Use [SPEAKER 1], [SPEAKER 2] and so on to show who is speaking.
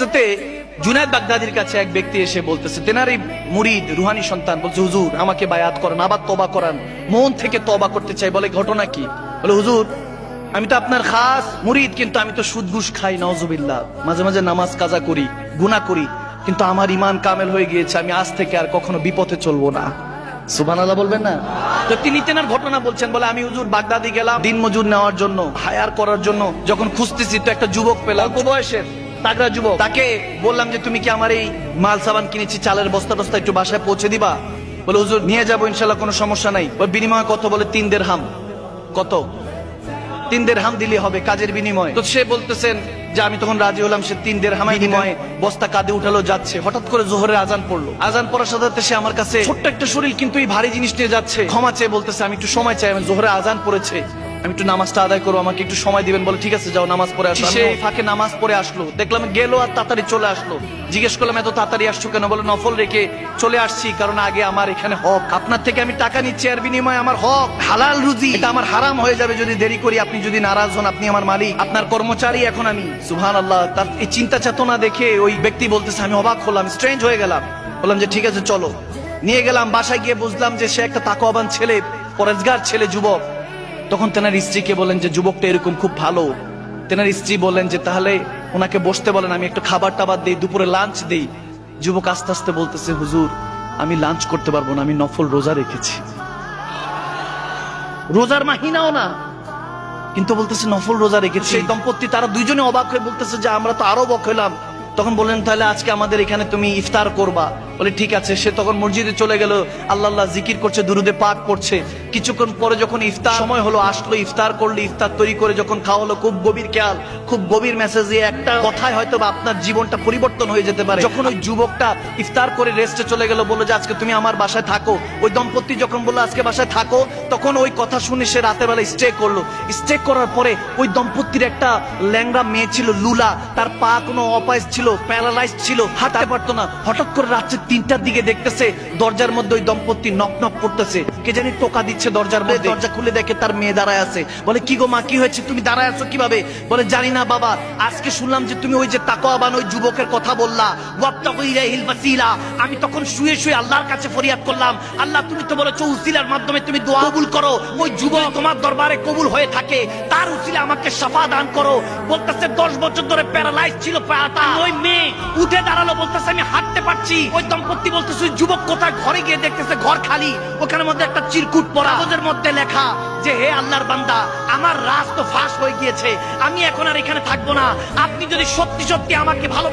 [SPEAKER 1] যাতে জুনায়েদ বাগদাদির কাছে এক ব্যক্তি এসে বলতেছে, তেনারই মুরিদ রুহানি সন্তান, বলছে হুজুর আমাকে বায়াত করেন, আবার তওবা করান, মন থেকে তওবা করতে চাই। বলে ঘটনা কি? বলে হুজুর আমি তো আপনার খাস মুরিদ, কিন্তু আমি তো সুদ ঘুষ খাই, নাউজুবিল্লাহ, মাঝে মাঝে নামাজ কাজা করি, গুনাহ করি, কিন্তু আমার ঈমান কামেল হয়ে গিয়েছে, আমি আজ থেকে আর কখনো বিপথে চলবো না। সুবহানাল্লাহ বলবেন না? তো তিনি তেনার ঘটনা বলছেন। বলে আমি হুজুর বাগদাদি গেলাম দিন মজুর নেওয়ার জন্য, হায়ার করার জন্য। যখন খুঁজতেছি তো একটা যুবক পেলাম, অল্প বয়সের তাগড়া যুবক। তাকে বললাম যে তুমি কি আমার এই মাল সাবান কিনেছি, চালের বস্তা টস্তা একটু বাসায় পৌঁছে দিবা? বলে হুজুর নিয়ে যাবো ইনশাল্লাহ, কোনো সমস্যা নাই। ওর বিনিময় কত? বলে 3 দিরহাম। কত? 3 দিরহাম দিলে হবে কাজের বিনিময়। তো সে বলতেছেন যে আমি তখন রাজি হলাম। সে 3 দিরহাম বিনিময়ে বস্তা কাঁধে উঠালো, যাচ্ছে। হঠাৎ করে জোহরের আজান পড়লো। আজান পড়ার সাথে সাথে সে আমার কাছে, ছোট্ট একটা শরীর কিন্তু এই ভারী জিনিস নিয়ে যাচ্ছে, ক্ষমা চেয়ে বলতেছে আমি একটু সময় চাই, আমি জোহরে আজান পড়েছে, আমি একটু নামাজটা আদায় করবো, আমাকে একটু সময় দিবেন। বলে ঠিক আছে যাও নামাজ পড়ে আসো। সে ফাঁকে নামাজ পড়ে আসলো, দেখলাম গেল আর তাড়াতাড়ি চলে আসলো। জিজ্ঞেস করলাম এত তাড়াতাড়ি আসছো কেন? বলে নফল রেখে চলে আসছি, কারণ আগে আমার এখানে হক, আপনার থেকে আমি টাকা নিচ্ছি, এর বিনিময়ে আমার হক হালাল রুজি, এটা আমার হারাম হয়ে যাবে যদি দেরি করি। আপনি যদি নারাজ হন, আপনি আমার মালিক, আপনার কর্মচারী এখন আমি। সুবহানাল্লাহ। তার এই চিন্তা চেতনা দেখে ওই ব্যক্তি বলতেছে, আমি অবাক হলাম, স্ট্রেঞ্জ হয়ে গেলাম। বললাম যে ঠিক আছে চলো। নিয়ে গেলাম বাসায়, গিয়ে বুঝলাম যে সে একটা তাকওয়াবান ছেলে, পরেজগার ছেলে, যুবক। তখন তেনার স্ত্রীকে বলেন যে যুবকটা এরকম খুব ভালো। তেনার স্ত্রী বলেন যে তাহলে ওনাকে বসতে বলেন, আমি একটু খাবার টাবার দিই, দুপুরে লাঞ্চ দিই। যুবক আস্তে আস্তে বলতেছে, হুজুর আমি লাঞ্চ করতে পারবো না, আমি নফল রোজা রেখেছি। রোজার মাহিনাও না, কিন্তু বলতেছে নফল রোজা রেখেছি। সেই দম্পতি তারা দুইজনে অবাক হয়ে বলতেছে যে আমরা তো আরো অবাক হইলাম। তখন বললেন তাহলে আজকে আমাদের এখানে তুমি ইফতার করবা। বলে ঠিক আছে। সে তখন মসজিদে চলে গেল, আল্লাহ আল্লাহ জিকির করছে, দুরুদে পাক পড়ছে। কিছুক্ষণ পরে যখন ইফতার সময় হলো, আসলো, ইফতার করলো। ইফতার তৈরি করে যখন খাওয়া হলো, খুব গভীর খেয়াল, খুব গভীর মেসেজ, একটা কথায় হয়তো বা আপনার জীবনটা পরিবর্তন হয়ে যেতে পারে। যখন ওই যুবকটা ইফতার করে রেস্টে চলে গেল, বললো যে আজকে তুমি আমার বাসায় থাকো। ওই দম্পতি যখন বললো আজকে বাসায় থাকো, তখন ওই কথা শুনে সে রাতের বেলা স্টে করলো। স্টে করার পরে ওই দম্পতির একটা ল্যাংড়া মেয়ে ছিল, লুলা, তার পা কোনো অপাইস ছিল, প্যারালাইজ ছিল, হাঁটতে পারতো না। হঠাৎ করে রাত্রে 3টার দিকে দেখতেছে দরজার মধ্যে ওই দম্পতি নক নক করতেছে, কে জানি টোকা দিচ্ছে দরজার মধ্যে। দরজা খুলে দেখে তার মেয়ে দাঁড়ায় আছে। বলে কি গো মা, কি হয়েছে, তুমি দাঁড়ায় আছো কিভাবে? বলে জানি না বাবা, আজকে শুনলাম যে তুমি ওই যে তাকওয়াবান ওই যুবকের কথা বললা, ওয়াবতাগু ইলাইহিল ওয়াসিলা। আমি তখন শুয়ে শুয়ে আল্লাহর কাছে ফরিয়াদ করলাম, আল্লাহ তুমি তো বলেছো উসিলার মাধ্যমে তুমি দোয়া কবুল করো। ওই যুবক তোমার দরবারে কবুল হয়ে থাকে, তার উসিলা আমাকে শাফা দান করো। বলতেছে 10 বছর ধরে প্যারালাইজ ছিল পাটা। ওই মেয়ে উঠে দাঁড়ালো, বলতেছে আমি হাঁটতে পারছি। ওই দম্পতি বলতেছে ওই যুবক কোথায়? ঘরে গিয়ে দেখতেছে ঘর খালি, ওখানের মধ্যে একটা চিরকুট পড়া, কাগজের মধ্যে লেখা যে হে আল্লাহর বান্দা, আমার রাজ তো ফাঁস হয়ে গিয়েছে, আমি এখন আর এখানে থাকবো না। আপনি যদি সত্যি সত্যি আমাকে ভালো